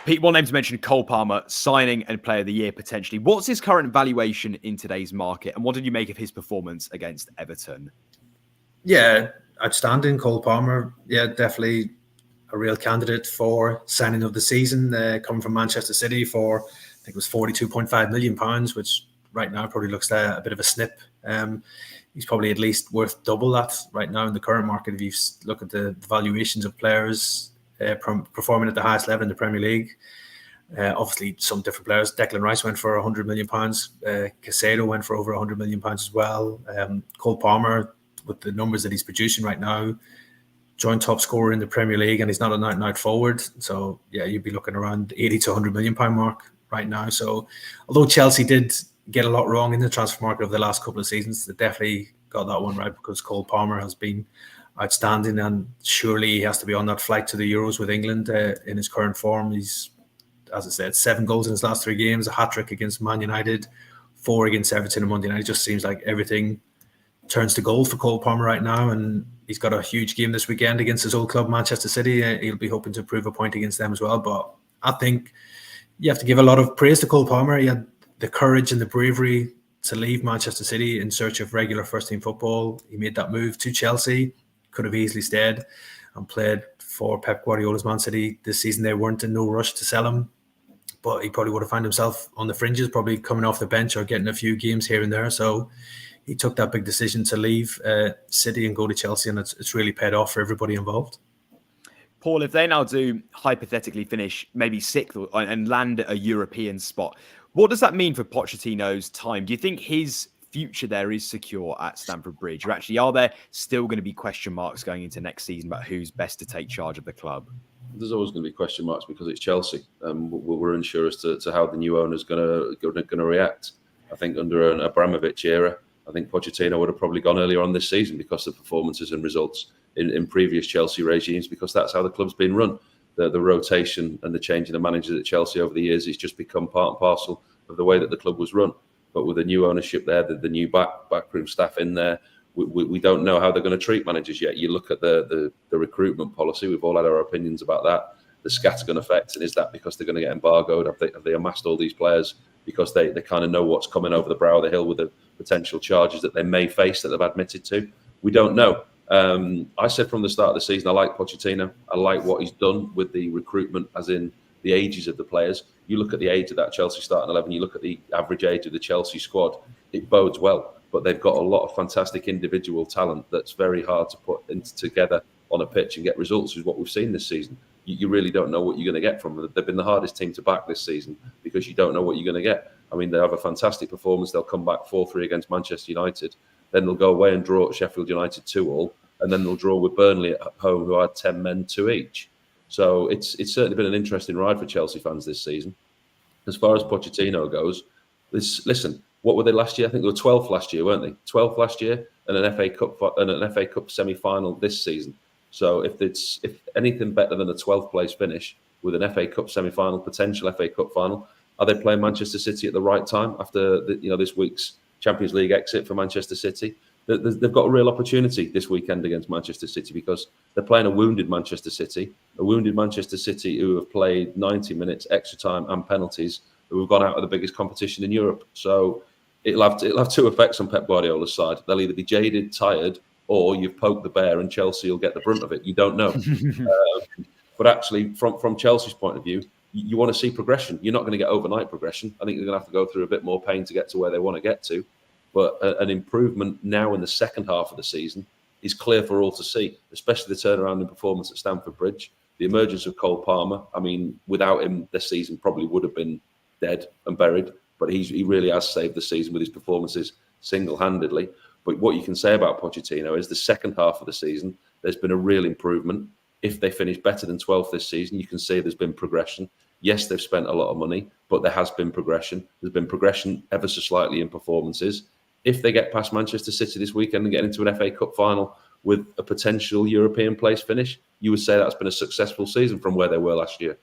Pete, one name to mention, Cole Palmer, signing and player of the year potentially. What's his current valuation in today's market? And what did you make of his performance against Everton? Yeah, outstanding. Cole Palmer, yeah, definitely a real candidate for signing of the season, coming from Manchester City for, I think it was £42.5 million, which right now probably looks a bit of a snip. He's probably at least worth double that right now in the current market. If you look at the valuations of players performing at the highest level in the Premier League, obviously some different players. Declan Rice went for £100 million. Caicedo went for over £100 million as well. Cole Palmer, with the numbers that he's producing right now, joint top scorer in the Premier League, and he's not an out-and-out forward. So, yeah, you'd be looking around 80 to £100 million mark right now. So, although Chelsea did get a lot wrong in the transfer market over the last couple of seasons, they definitely got that one right, because Cole Palmer has been outstanding, and surely he has to be on that flight to the Euros with England in his current form. He's, as I said, 7 goals in his last 3 games, a hat-trick against Man United, 4 against Everton on Monday night. It just seems like everything turns to gold for Cole Palmer right now, and he's got a huge game this weekend against his old club, Manchester City. He'll be hoping to prove a point against them as well. But I think you have to give a lot of praise to Cole Palmer. He had the courage and the bravery to leave Manchester City in search of regular first-team football. He made that move to Chelsea, could have easily stayed and played for Pep Guardiola's Man City this season. They weren't in no rush to sell him, but he probably would have found himself on the fringes, probably coming off the bench or getting a few games here and there. So he took that big decision to leave City and go to Chelsea, and it's really paid off for everybody involved. Paul, if they now do hypothetically finish maybe 6th and land a European spot, what does that mean for Pochettino's time? Do you think his future there is secure at Stamford Bridge? Or actually, are there still going to be question marks going into next season about who's best to take charge of the club? There's always going to be question marks because it's Chelsea. We're unsure as to how the new owner's going to react. I think under an Abramovich era, I think Pochettino would have probably gone earlier on this season because of performances and results in previous Chelsea regimes, because that's how the club's been run. The rotation and the change in the managers at Chelsea over the years has just become part and parcel of the way that the club was run. But with the new ownership there, the new backroom staff in there, we don't know how they're going to treat managers yet. You look at the recruitment policy, we've all had our opinions about that. The scattergun effect, and is that because they're going to get embargoed? Have they amassed all these players because they kind of know what's coming over the brow of the hill with the potential charges that they may face that they've admitted to? We don't know. I said from the start of the season, I like Pochettino. I like what he's done with the recruitment, as in the ages of the players. You look at the age of that Chelsea starting 11, you look at the average age of the Chelsea squad, it bodes well. But they've got a lot of fantastic individual talent that's very hard to put together on a pitch and get results, is what we've seen this season. You really don't know what you're going to get from them. They've been the hardest team to back this season because you don't know what you're going to get. I mean, they have a fantastic performance. They'll come back 4-3 against Manchester United. Then they'll go away and draw at Sheffield United 2-2. And then they'll draw with Burnley at home, who had 10 men, 2 each. So it's certainly been an interesting ride for Chelsea fans this season. As far as Pochettino goes, listen, what were they last year? I think they were 12th last year, weren't they? 12th last year, and an FA Cup semi-final this season. So if anything better than a 12th place finish with an FA Cup semi-final, potential FA Cup final, are they playing Manchester City at the right time after this week's Champions League exit for Manchester City? They've got a real opportunity this weekend against Manchester City because they're playing a wounded Manchester City who have played 90 minutes, extra time and penalties, who have gone out of the biggest competition in Europe. So it'll have 2 effects on Pep Guardiola's side. They'll either be jaded, tired, or you've poked the bear and Chelsea will get the brunt of it. You don't know. But actually, from Chelsea's point of view, you want to see progression. You're not going to get overnight progression. I think they're going to have to go through a bit more pain to get to where they want to get to. But an improvement now in the second half of the season is clear for all to see, especially the turnaround in performance at Stamford Bridge. The emergence of Cole Palmer, I mean, without him, this season probably would have been dead and buried. But he really has saved the season with his performances single-handedly. But what you can say about Pochettino is the second half of the season, there's been a real improvement. If they finish better than 12th this season, you can see there's been progression. Yes, they've spent a lot of money, but there has been progression. There's been progression ever so slightly in performances. If they get past Manchester City this weekend and get into an FA Cup final with a potential European place finish, you would say that's been a successful season from where they were last year.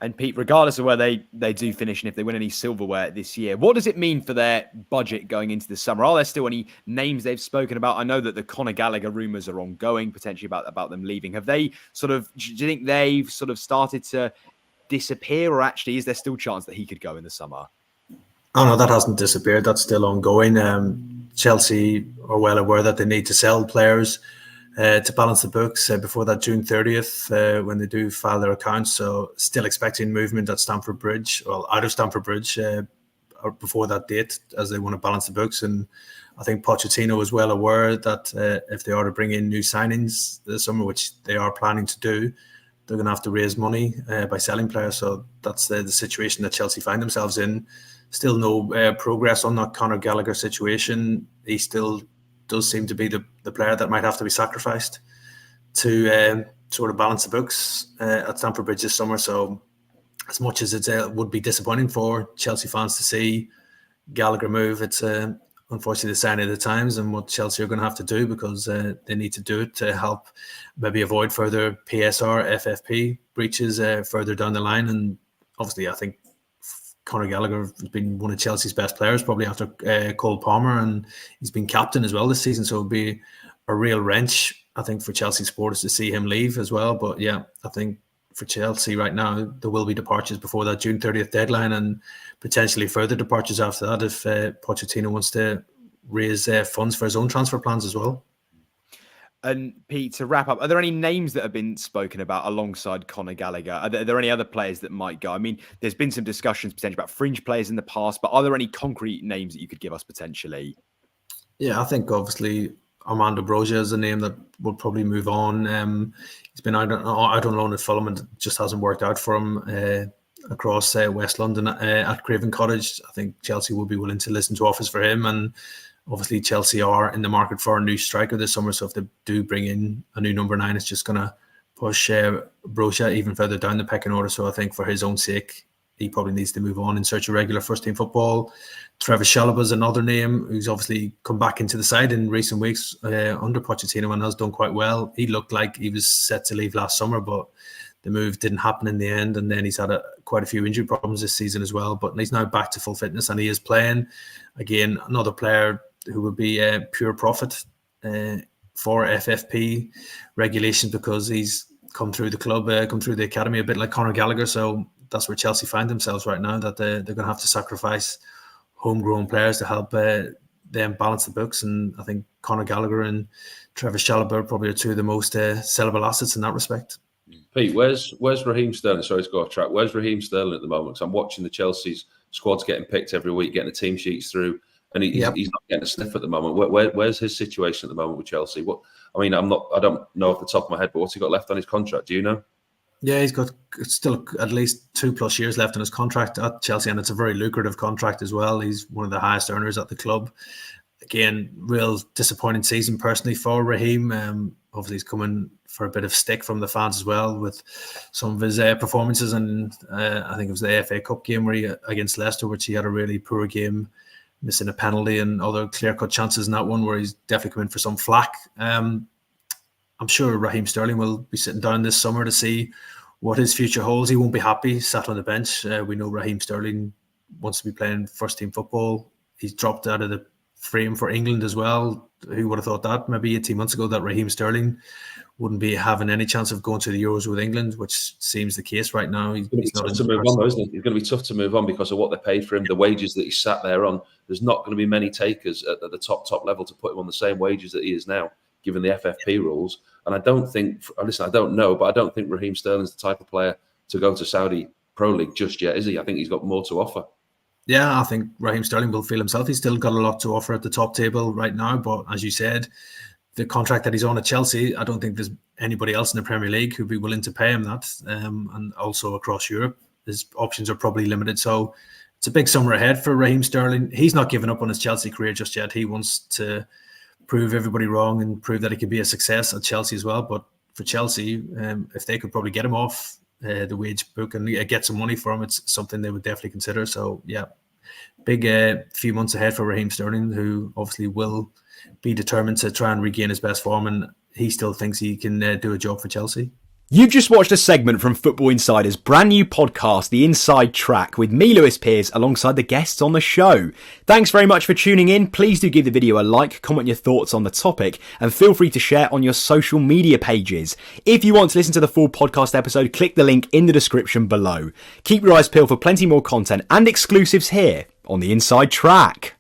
And Pete, regardless of where they do finish and if they win any silverware this year, what does it mean for their budget going into the summer? Are there still any names they've spoken about? I know that the Conor Gallagher rumours are ongoing, potentially about them leaving. Have they do you think they've sort of started to disappear, or actually is there still a chance that he could go in the summer? Oh no, that hasn't disappeared. That's still ongoing. Chelsea are well aware that they need to sell players to balance the books before that June 30th when they do file their accounts. So still expecting movement at Stamford Bridge, well, out of Stamford Bridge before that date, as they want to balance the books. And I think Pochettino is well aware that if they are to bring in new signings this summer, which they are planning to do, they're going to have to raise money by selling players. So that's the situation that Chelsea find themselves in. Still no progress on that Conor Gallagher situation. He still does seem to be the player that might have to be sacrificed to sort of balance the books at Stamford Bridge this summer. So as much as it would be disappointing for Chelsea fans to see Gallagher move, it's unfortunately the sign of the times and what Chelsea are going to have to do, because they need to do it to help maybe avoid further PSR, FFP breaches further down the line. And obviously I think Conor Gallagher has been one of Chelsea's best players, probably after Cole Palmer, and he's been captain as well this season. So it'll be a real wrench, I think, for Chelsea supporters to see him leave as well. But yeah, I think for Chelsea right now, there will be departures before that June 30th deadline, and potentially further departures after that if Pochettino wants to raise funds for his own transfer plans as well. And Pete, to wrap up, are there any names that have been spoken about alongside Conor Gallagher? Are there any other players that might go? I mean, there's been some discussions potentially about fringe players in the past, but are there any concrete names that you could give us potentially? Yeah, I think obviously Armando Broja is a name that will probably move on. He's been out on loan at Fulham and it just hasn't worked out for him across West London at Craven Cottage. I think Chelsea will be willing to listen to offers for him, and obviously Chelsea are in the market for a new striker this summer. So if they do bring in a new number 9, it's just going to push Broja even further down the pecking order. So I think for his own sake, he probably needs to move on in search of regular first-team football. Travis Chalobah is another name who's obviously come back into the side in recent weeks under Pochettino and has done quite well. He looked like he was set to leave last summer, but the move didn't happen in the end. And then he's had quite a few injury problems this season as well. But he's now back to full fitness and he is playing. Again, another player who would be a pure profit for FFP regulations, because he's come through the club, come through the academy, a bit like Conor Gallagher. So that's where Chelsea find themselves right now, that they're going to have to sacrifice homegrown players to help them balance the books. And I think Conor Gallagher and Travis Chalobah probably are two of the most sellable assets in that respect. Pete, where's Raheem Sterling? Sorry to go off track. Where's Raheem Sterling at the moment? Because I'm watching the Chelsea's squads getting picked every week, getting the team sheets through, and he's not getting a sniff at the moment. Where's his situation at the moment with Chelsea? I don't know off the top of my head, but what's he got left on his contract? Do you know? Yeah, he's got still at least 2+ years left on his contract at Chelsea, and it's a very lucrative contract as well. He's one of the highest earners at the club. Again, real disappointing season personally for Raheem. Obviously, he's coming for a bit of stick from the fans as well with some of his performances, and I think it was the FA Cup game where against Leicester, which he had a really poor game, missing a penalty and other clear-cut chances in that one where he's definitely come in for some flack. I'm sure Raheem Sterling will be sitting down this summer to see what his future holds. He won't be happy sat on the bench. We know Raheem Sterling wants to be playing first-team football. He's dropped out of the frame for England as well. Who would have thought that maybe 18 months ago, that Raheem Sterling wouldn't be having any chance of going to the Euros with England, which seems the case right now. He's not tough to move on, though, isn't it? It's going to be tough to move on because of what they paid for him, the wages that he sat there on. There's not going to be many takers at the top level to put him on the same wages that he is now, given the FFP rules. And I don't think, listen, I don't know, but I don't think Raheem Sterling's the type of player to go to Saudi Pro League just yet, is he? I think he's got more to offer. Yeah, I think Raheem Sterling will feel himself. He's still got a lot to offer at the top table right now. But as you said, the contract that he's on at Chelsea, I don't think there's anybody else in the Premier League who'd be willing to pay him that. And also across Europe, his options are probably limited. So it's a big summer ahead for Raheem Sterling. He's not giving up on his Chelsea career just yet. He wants to prove everybody wrong and prove that he can be a success at Chelsea as well. But for Chelsea, if they could probably get him off the wage book and get some money for him, it's something they would definitely consider. So yeah, big few months ahead for Raheem Sterling, who obviously will be determined to try and regain his best form, and he still thinks he can do a job for Chelsea. You've just watched a segment from Football Insider's brand new podcast, The Inside Track, with me, Lewis Pearce, alongside the guests on the show. Thanks very much for tuning in. Please do give the video a like, comment your thoughts on the topic, and feel free to share on your social media pages. If you want to listen to the full podcast episode, click the link in the description below. Keep your eyes peeled for plenty more content and exclusives here on The Inside Track.